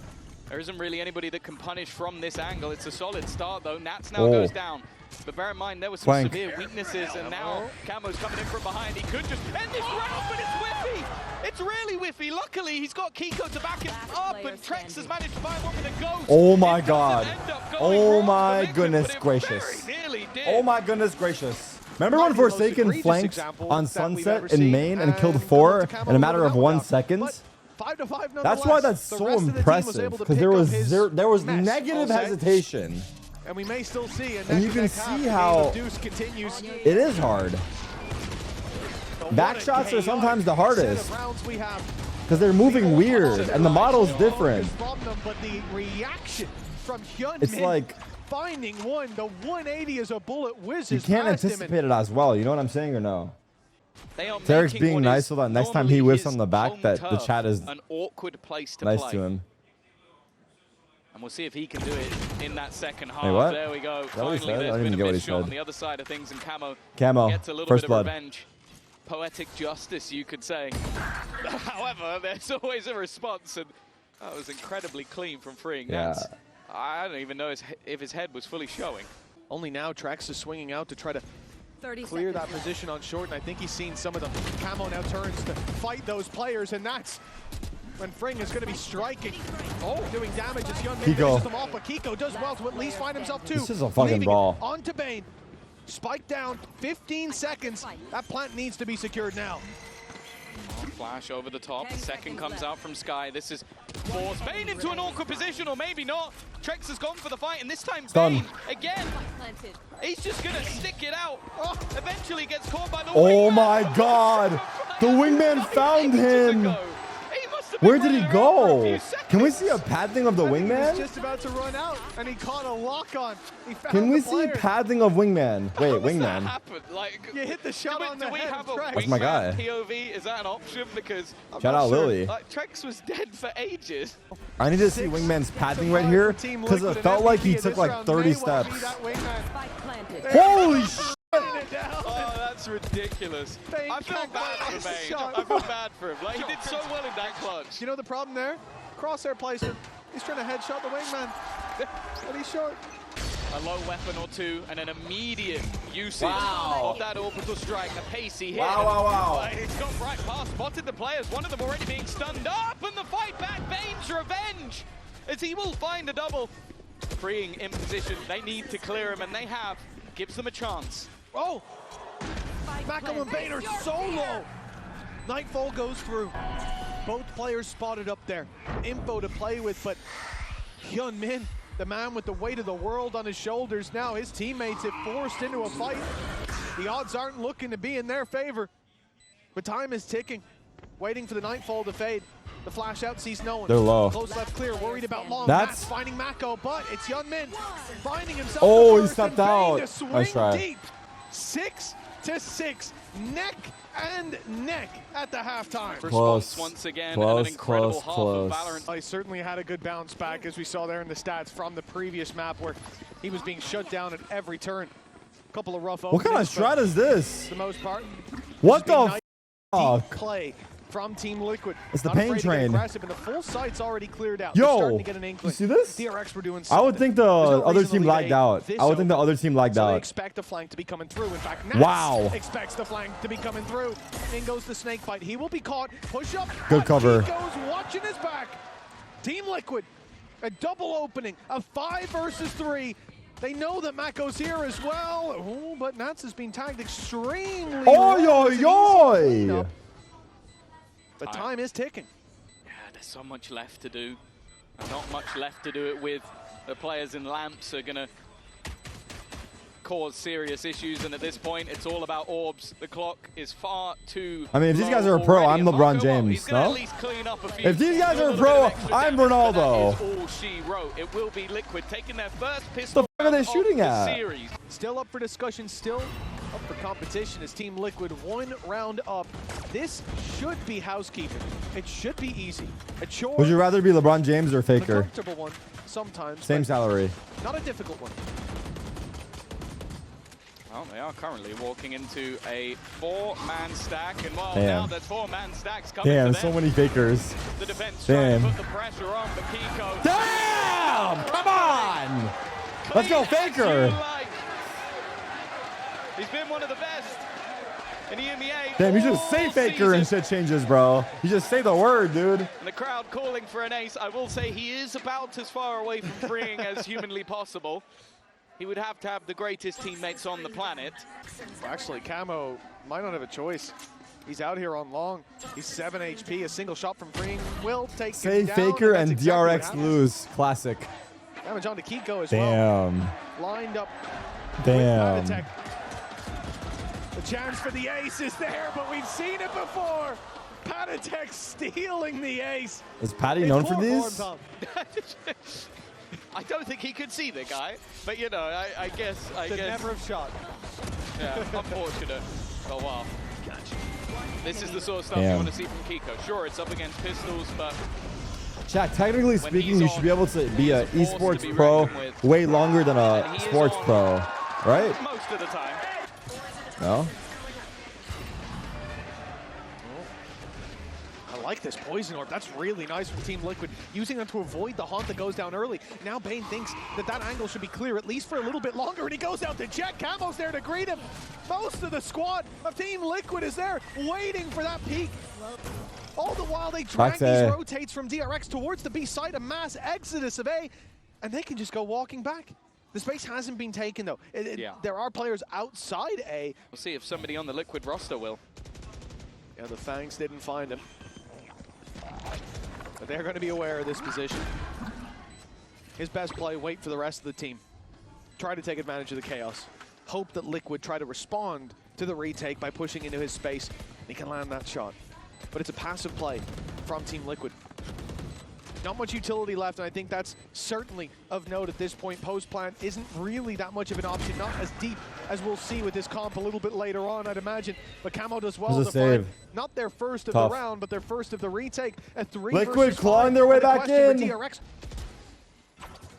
there isn't really anybody that can punish from this angle. It's a solid start, though. Nats now goes down. But bear in mind, there were some Flank. severe weaknesses, and now Camo's coming in from behind. He could just end this round, but it's whiffy. It's really whiffy. Luckily, he's got Kiko to back him up, and Trex has managed to find one with a ghost. Oh my It doesn't God. end up going Oh wrong for my Liquid, goodness but it gracious. very nearly did. Oh my goodness gracious. Remember when Might be the most Forsaken egregious flanked example on that we've Sunset ever in seen, main and killed and 4 Camo in a matter of without 1 doubt. second? But 5-5 That's why that's The so rest of the team was impressive, able to because pick there up was his mess, negative I'll say. hesitation. And we may still see And you can see how Deuce continues. it is hard. Back shots are sometimes the hardest because they're moving weird and the model's different. But the reaction from Hyunmin, It's like finding one, the 180 is a bullet whizzes you can't past him, anticipate it as well. You know what I'm saying or no? They are Tarik's making being what nice is so that next time he normally whiffs his on the back home that the turf chat is an awkward place to nice play. to him. And we'll see if he can do it in that second half. Hey, what? There we go. Is that what he Finally, said? I there's didn't been even a get what missed he shot said. on the other side of things, and Camo Camo, gets a little first bit blood. of revenge. Poetic justice, you could say. However, there's always a response, and that was incredibly clean from freeing Yeah. Nats. I don't even know if his head was fully showing. Only now Trax is swinging out to try to 30 clear that seconds. position on short, and I think he's seen some of them. Camo now turns to fight those players, and that's when Fring is going to be striking. Oh, doing damage as Hyunmin Kiko. finishes them off, but Kiko does well to at least find himself two. This is a fucking Leaving ball. it onto Bane. Spike down, 15 seconds. That plant needs to be secured now. Flash over the top. Second comes out from Sky. This is forced Bane into an awkward position, or maybe not. Trex has gone for the fight, and this time Bane again. He's just gonna stick it out. Oh, eventually gets caught by the Oh wingman. my god! The wingman found him! Where did he go? Can we see a padding of the He was wingman? just about to run out, and he caught a lock on. He found Can we the see player. padding of wingman? Wait, How does that wingman. happen? Like, You hit the shot on the do we head have of a Trex. That's my guy. wingman POV? Is that an option? Because Shout out Lily. like, Trex was dead for ages. I need to see wingman's padding right here because it felt like he took like 30 steps. Holy shit! Oh, that's ridiculous. I feel bad for Bane. I feel bad for him. Like, he did so well in that clutch. You know the problem there? Crosshair placement. He's trying to headshot the wingman, but he's short. A low weapon or two, and an immediate usage Wow. of that orbital strike. A pacey hit. Wow. But it's got right past, spotted the players. One of them already being stunned up, and the fight back. Bane's revenge, as he will find a double. Freeing in position. They need to clear him, and they have. Gives them a chance. Oh! Mako and Bane are solo! Nightfall goes through. Both players spotted up there. Info to play with, but Hyunmin, the man with the weight of the world on his shoulders now, his teammates have forced into a fight. The odds aren't looking to be in their favor, but time is ticking. Waiting for the Nightfall to fade. The flash out sees no one. They're low. Close left clear, worried about long. That's- Matt's finding Mako, but it's Hyunmin finding himself. Oh, the he first stepped and Bane out. to swing Nice try. deep. 6-6, neck and neck at the halftime. Response once again, and an incredible half of Valorant. He certainly had a good bounce back, as we saw there in the stats from the previous map where he was being shut down at every turn. A couple of rough What kind of openings, strat but is this? for the most part, What being the nice fuck? deep play from Team Liquid. It's the Not pain afraid to get train. aggressive, and the full site's already cleared out. They're Yo, starting to get an inkling. you see this? DRX were doing I would something. think the There's no other reason team to lagged leave out. this I would think the open. other team lagged So they out. expect the flank to be coming through. In fact, Nats Wow. expects the flank to be coming through. In goes the snake bite. He will be caught. Push up. Good but cover. He goes watching his back. Team Liquid, a double opening, a 5 versus 3. They know that Mako's here as well. Oh, but Nats has been tagged extremely Oi, well. oi, It's an easy oi. cleanup. But time is ticking. Yeah, there's so much left to do. And not much left to do it with. The players in lamps are going to cause serious issues, and at this point, it's all about orbs. The clock is far too I mean, if these low guys are a pro, already, I'm and LeBron Marco, James, he's gonna no? at least clean up a few. If these guys Do a are a little pro, bit of extra I'm damage, but Ronaldo. That is all she wrote. It will be Liquid taking their first pistol The fuck are they round of shooting the at? series. Still up for discussion, still up for competition as Team Liquid 1 round up. This should be housekeeping. It should be easy. A chore, Would you rather be LeBron James or a Faker? comfortable one sometimes. Same but salary. not a difficult one. Well, they are currently walking into a 4-man stack, and well, Damn. now there's 4-man stacks coming Damn, to so them. many Fakers. The defense trying Damn. to put the pressure on, but Kiko. Damn! Come on! Let's go, Clean as Faker! you like. He's been one of the best in the EMEA. Damn, you just say all Faker and season. shit changes, bro. You just say the word, dude. And the crowd calling for an ace. I will say he is about as far away from freeing as humanly possible. He would have to have the greatest teammates on the planet. Actually, Camo might not have a choice. He's out here on long. He's 7 HP. A single shot from freeing will take Say him down. Faker that's and exactly what DRX happens. lose. Classic. Damage onto Kiko as well. Damn. Lined up. Damn. With Panatek. The chance for the ace is there, but we've seen it before. Panatek stealing the ace. Is Patty It's known for 4 these? horns up. I don't think he could see the guy, but you know, I guess. Should never have shot. Yeah, unfortunate. Oh wow. This is the sort of stuff Damn. you want to see from Kiko. Sure, it's up against pistols, but Chat, technically When speaking, he's you should be on, able to be he's a a force to esports be pro reckoned with. way longer than And a he is sports on- pro, right? most of the time. No? I like this poison orb. That's really nice from Team Liquid. Using them to avoid the haunt that goes down early. Now Bane thinks that that angle should be clear, at least for a little bit longer, and he goes out to Jet. Camo's there to greet him. Most of the squad of Team Liquid is there, waiting for that peak. All the while they drag Back these to A. rotates from DRX towards the B side, a mass exodus of A, and they can just go walking back. The space hasn't been taken though. There are players outside A. We'll see if somebody on the Liquid roster will. Yeah, the Fangs didn't find him. But they're going to be aware of this position. His best play, wait for the rest of the team. Try to take advantage of the chaos. Hope that Liquid try to respond to the retake by pushing into his space. He can land that shot. But it's a passive play from Team Liquid. Not much utility left, and I think that's certainly of note at this point. Post plant isn't really that much of an option, not as deep as we'll see with this comp a little bit later on, I'd imagine. But Camo does well to find not their first of the round, but their first of the retake. A 3 Liquid clawing their way back in. DRX.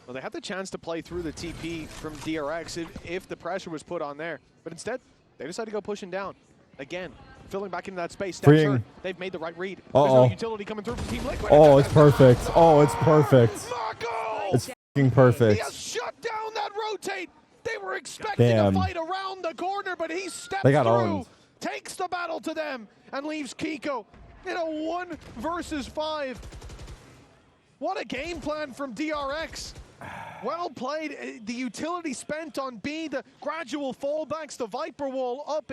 Well, they had the chance to play through the TP from DRX if the pressure was put on there, but instead they decided to go pushing down again. Filling back into that space. Sure, they've made the right read. There's no utility coming through from Team Liquid. Oh, it's perfect. Oh, it's perfect. It's f***ing perfect. He has shut down that rotate. They were expecting a fight around the corner, but he steps through, owned. Takes the battle to them, and leaves Kiko in a 1 versus 5. What a game plan from DRX. Well played. The utility spent on B, the gradual fallbacks, the Viper wall up.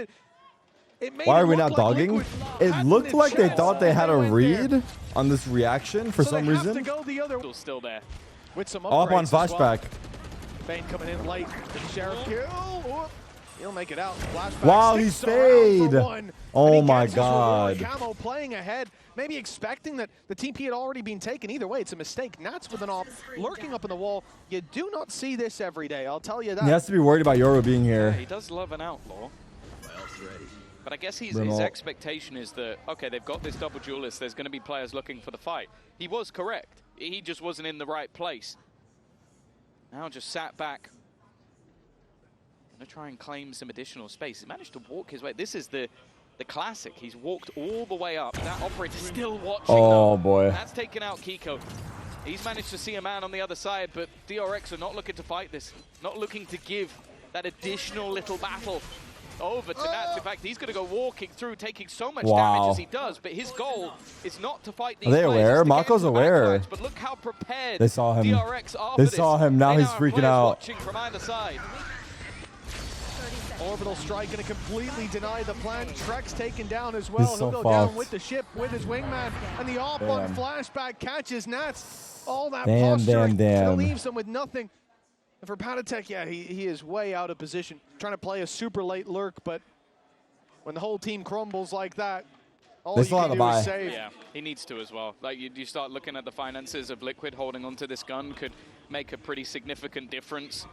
Why are we not dogging? It looked like they thought they had a read on this reaction for some reason. Still there. With some up on flashback. Bane coming in late. The Sheriff kill. He'll make it out. Flashback. Wow, he stayed. Oh my God. Camo playing ahead, maybe expecting that the TP had already been taken. Either way, it's a mistake. Nats with an op, lurking up in the wall. You do not see this every day, I'll tell you that. He has to be worried about Yoru being here. Yeah, he does love an outlaw. But I guess his expectation is that, okay, they've got this double duelist, there's going to be players looking for the fight. He was correct. He just wasn't in the right place. Now just sat back. Going to try and claim some additional space. He managed to walk his way. This is the classic. He's walked all the way up. That operator's still watching. Oh, boy. That's taken out Kiko. He's managed to see a man on the other side, but DRX are not looking to fight this. Not looking to give that additional little battle over to Nats. In fact, he's going to go walking through, taking so much damage as he does, but his goal is not to fight these players. Are they aware? Mako's aware. But look how prepared they saw him. DRX are. They saw him. Now he's freaking out. Watching from either side. Orbital strike going to completely deny the plan. Trek's taken down as well. He'll go down with the ship, with his wingman, and the op on flashback catches Nats. All that posturing leaves him with nothing. And for Patatek, yeah, he is way out of position, trying to play a super late lurk, but when the whole team crumbles like that, all you can do is save. Yeah, he needs to as well. Like, you start looking at the finances of Liquid holding onto this gun could make a pretty significant difference.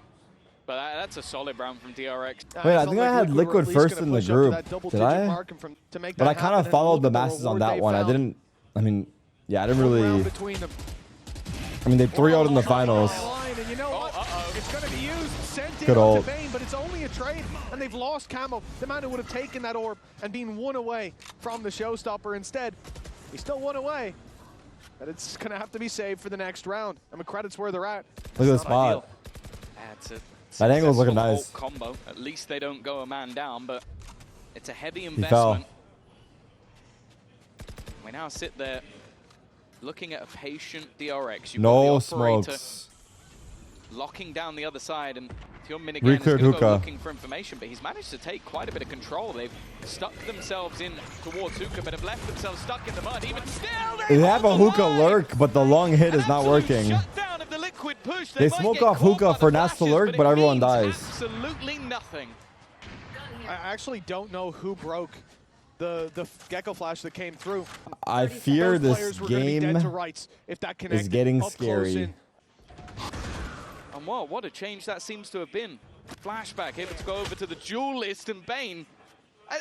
But that's a solid round from DRX. Wait, I think I had Liquid first in the group. Did I? But I kind of followed the masses on that one. I didn't, I mean, yeah, I didn't really. I mean, they 3-0'd in the finals. And you know what? It's going to be used, sent in Good onto Bane, but it's only a trade, and they've lost Camo. The man who would have taken that orb and been one away from the showstopper instead. He's still one away, but it's going to have to be saved for the next round. I mean, credit's where they're at. Look at the spot. That angle's looking nice. Combo. At least they don't go a man down, but it's a heavy investment. We now sit there looking at a patient DRX. You've no got the operator smokes. Locking down the other side, and your minigun is going to go looking for information, but he's managed to take quite a bit of control. They've stuck themselves in towards hookah, but have left themselves stuck in the mud. Even still, they have a hookah lurk, but the long hit is not working. The Liquid push. They smoke off hookah for Nats to lurk, but everyone dies. Absolutely nothing. I actually don't know who broke the Gecko Flash that came through. I fear this game is getting scary. And wow, what a change that seems to have been. Flashback able to go over to the duelist, and Bane.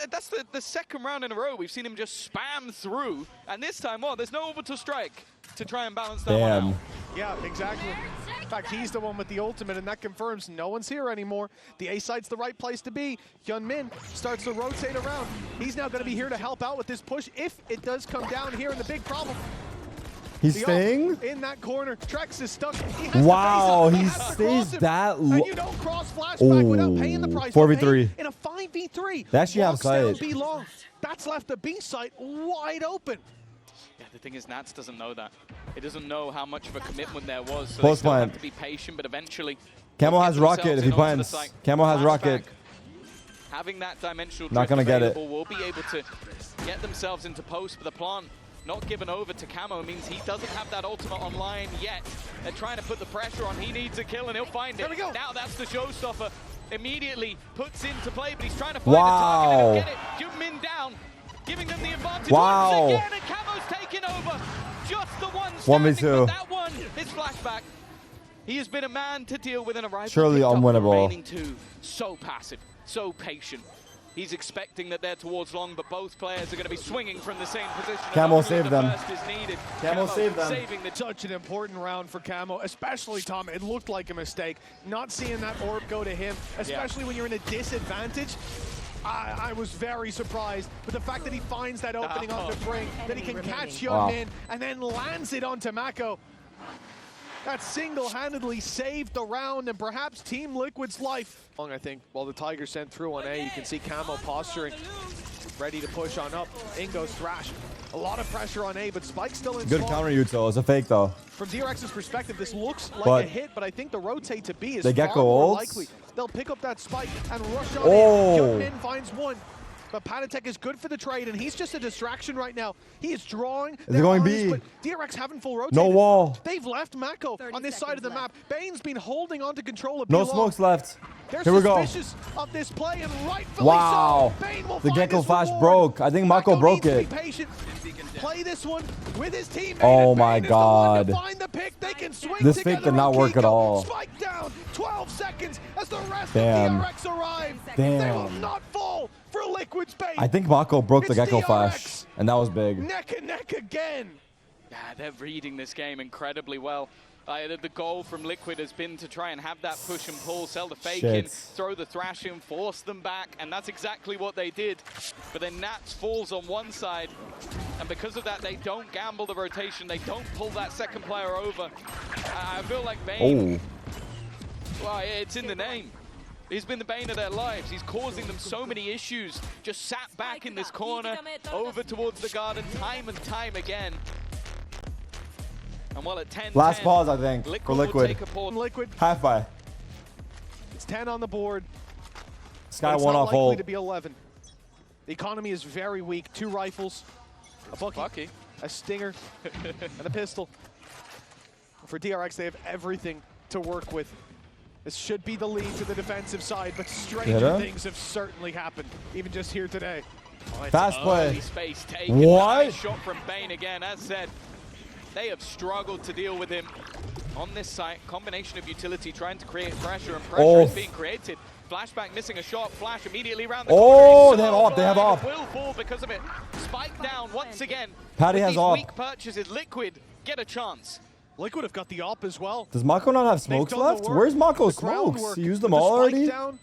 That's the second round in a row we've seen him just spam through, and this time, well, there's no orbital strike to try and balance that one out. Yeah, exactly. In fact, he's the one with the ultimate, and that confirms no one's here anymore. The A site's the right place to be. Hyunmin starts to rotate around. He's now going to be here to help out with this push if it does come down here, and the big problem. He's staying in that corner. Trex is stuck. Wow, he stays that low. And you don't cross flashback without paying the price. 4v3 in a 5v3. They actually have sight. That's left the B site wide open. Yeah, the thing is, Nats doesn't know that. It doesn't know how much of a commitment there was, so Post they still plant. have to be patient, but eventually... Camo they'll has get rocket themselves if he in onto the plants. site. Camo has Flashback. rocket. Having that dimensional Not drift gonna get it. available will be able to get themselves into post, but the plant not given over to Camo means he doesn't have that ultimate online yet. They're trying to put the pressure on. He needs a kill and he'll find it. There we go. Now that's the showstopper. Immediately puts into play, but he's trying to find Wow. the target and he'll get it. Jungmin down, giving them the advantage Wow. once again, and Camo's taken over. Just the one standing, 1v2. but that one is flashback. He has been a man to deal with an arrival. Surely picked up the unwinnable. remaining two. So passive, so patient. He's expecting that they're towards long, but both players are going to be swinging from the same position. Camo And saved the them. first is needed. Camo saved them. Saving the Such an important round for Camo, especially Tom. It looked like a mistake. Not seeing that orb go to him, especially when you're in a disadvantage. I was very surprised with the fact that he finds that opening on the Bring, that he can catch Youngmin and then lands it onto Mako. That single-handedly saved the round and perhaps Team Liquid's life. I think while the Tiger sent through on A, you can see Camo posturing, ready to push on up. In goes Thrash. A lot of pressure on A, but Spike's still in Good spawn. counter util. It's a fake though. From DRX's perspective, this looks like But a hit, but I think the rotate to B is the far Gecko more ults. likely. They'll pick up that Spike and rush on Oh. in. Youngmin finds one. But Patatek is good for the trade, and he's just a distraction right now. He is drawing. Is it going eyes, B? But DRX haven't full rotated. No wall. They've left Mako on this side of the map. Bane's been holding on to control of No B long. smokes left. They're Here we go. suspicious of this play, and rightfully Wow. so. Bane will The find Gecko his flash reward. broke. I think Mako broke needs to it. be patient. Play this one with his teammate. Oh and my Bane is the one to God. find the pick. They can swing This fake together did not on work at Kiko. all. Spike down. 12 seconds as the rest Damn. of DRX arrive. They will Damn. not fall for Liquid's bait. I think Mako broke the It's Gecko DRX. flash, and that was big. Neck and neck again. Yeah, they're reading this game incredibly well. The goal from Liquid has been to try and have that push and pull, sell the fake in, Shit. throw the thrash in, force them back, and that's exactly what they did. But then Nats falls on one side, and because of that, they don't gamble the rotation, they don't pull that second player over. I feel like Bane, well, it's in the name. He's been the bane of their lives. He's causing them so many issues. Just sat back in this corner, over towards the garden, time and time again. And while at 10, Last pause, I think, for will Liquid. take a pause. Liquid, Half by. it's 10 on the board. Sky But it's one not off likely hold. to be 11. The economy is very weak. 2 rifles, a Bucky, a Stinger, and a pistol. For DRX, they have everything to work with. This should be the lead to the defensive side, but stranger things have certainly happened, even just here today. Oh, it's Fast play. early space taken. What? Nice shot from Bane again. As said, they have struggled to deal with him on this site. Combination of utility trying to create pressure, and pressure is being created. Flashback missing a shot. Flash immediately around the Oh, corner. they have op, they have op. Will fall because of it. Spike down once again. Patty With has these op. weak purchases, Liquid get a chance. Liquid have got the op as well. Does Mako not have They've smokes done the left? work, Where's Mako's the smokes? groundwork, He used them with the all spike already? down.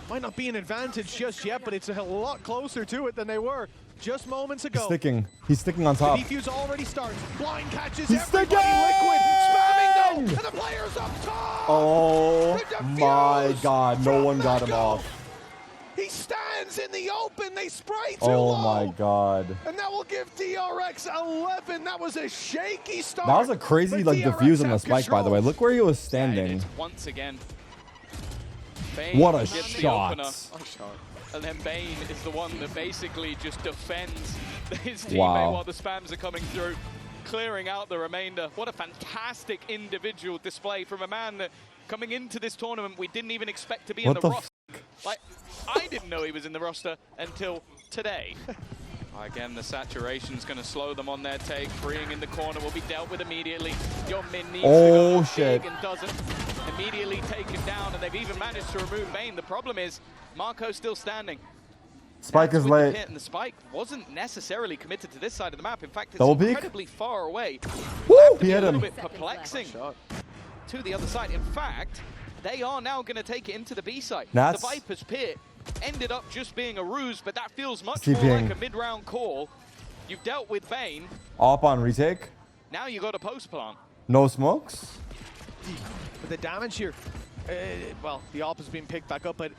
Might not be an advantage just yet, but it's a lot closer to it than they were just moments ago. He's sticking. He's sticking on The top. defuse already starts. Blind catches He's everybody. sticking! Liquid spamming though, and the players up top. Oh The my defuse God, no from one got him Mako. off. He stands in the open. They spray too Oh low. my God. And that will give DRX 11. That was a shaky start. That was a crazy but like DRX defuse on the have spike, by the way. control. Look where he was And standing. it's once again. Bane What a gets the opener. shot. And then Bane is the one that basically just defends his teammate Wow. while the spams are coming through, clearing out the remainder. What a fantastic individual display from a man that coming into this tournament we didn't even expect to be in What the the roster. Like, I didn't know he was in the roster until today. Again, the saturation's going to slow them on their take. Freeing in the corner will be dealt with immediately. Youngmin needs to go shit. big and doesn't. Immediately taken down, and they've even managed to remove Bane. The problem is, Marco's still standing. Spike That's is with the late. pit, and the spike wasn't necessarily committed to this side of the map. In fact, it's Double peek? incredibly far away. Woo! Have to He be hit a little him. bit perplexing to the other side. In fact, they are now going to take it into the B site. Nats. The Viper's pit ended up just being a ruse, but that feels much TPing. more like a mid-round call. You've dealt with Bane. Op on retake. Now you got a post plant. No smokes. But the damage here, well, the op is being picked back up, but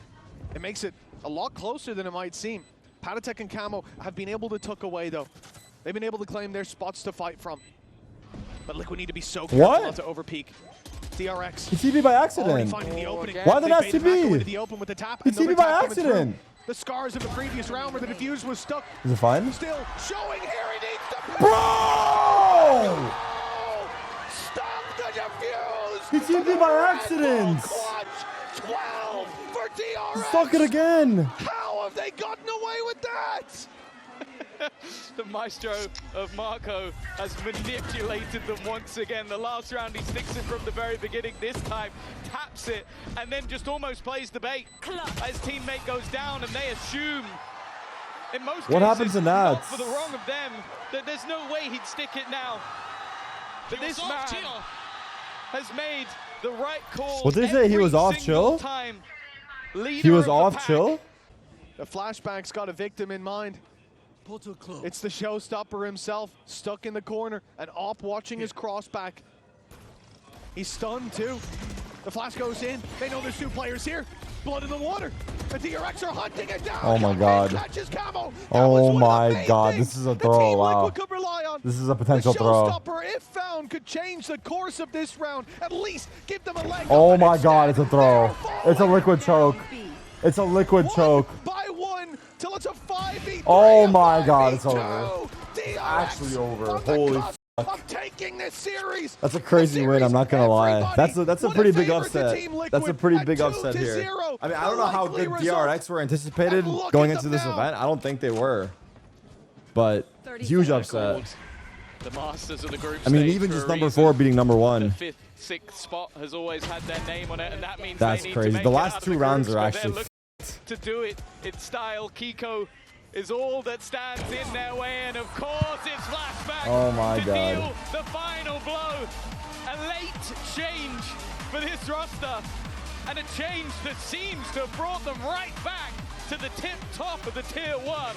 it makes it a lot closer than it might seem. Patatek and Camo have been able to tuck away, though. They've been able to claim their spots to fight from. But Liquid need to be so careful not to overpeak. DRX. He TP by accident. Finding the opening. Why did that They baited back TP? into the open with the tap, He and another TP by tap coming accident. through. The scars of the previous round where the defuse was stuck. Is it fine? Still showing here he needs to Bro! Stop the defuse! He TP by accident. Clutch 12 for DRX. Suck it again. How have they gotten away with that? The maestro of Marco has manipulated them once again. The last round he sticks it from the very beginning. This time taps it and then just almost plays the bait. His teammate goes down and they assume, in most cases, What happens to not Nats? for the wrong of them, that there's no way he'd stick it now. But this man has made the right call. What did they say? He was off chill? He was off chill? The flashback's got a victim in mind. It's the showstopper himself, stuck in the corner, and Op watching his crossback. He's stunned too. The flash goes in. They know there's 2 players here. Blood in the water. The DRX are hunting it down. Oh my God. Catches Camo. Oh my God. This is a throw. Wow. Could rely on. This is a potential the throw. Showstopper, if found, could change the course of this round. At least give them a leg. Oh my God. It's a throw. It's a liquid choke. It's a liquid choke. By 1 till it's a 5v3. Oh my God. It's 5v2. over. DRX Actually over. on the Holy cusp fuck. of taking this series. That's a crazy win, I'm not gonna lie. That's a pretty big upset. That's a pretty big upset here. 2-0. I mean, I don't know how good Likely DRX were anticipated And look going at into them this now. event. I don't think they were. But huge upset. The masters of the group I mean, stage even for just a number reason. 4 beating number The 1. 5th, 6th spot has always had their name on it, and that means That's they need crazy. to make The it last out of 2 the rounds groups, are but they're actually looking to do it in style. Kiko is all that stands in their way, and of course it's flashback Oh my to God. deal the final blow. A late change for this roster, and a change that seems to have brought them right back to the tip top of the tier 1.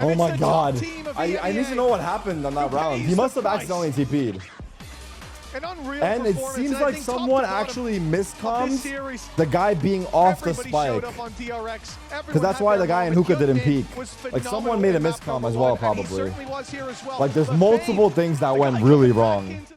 Oh my the God. top team of I need to EMEA. know what happened on that Who round. pays He must the have price? accidentally TP'd. An unreal And it performance, seems and I like think top to someone bottom actually of this miscomms series, the guy being off the everybody spike. showed up on DRX. Because that's why the guy in Hookah didn't peek. Like, someone made a miscomm as well, probably. Well, Like, there's multiple things that went really wrong.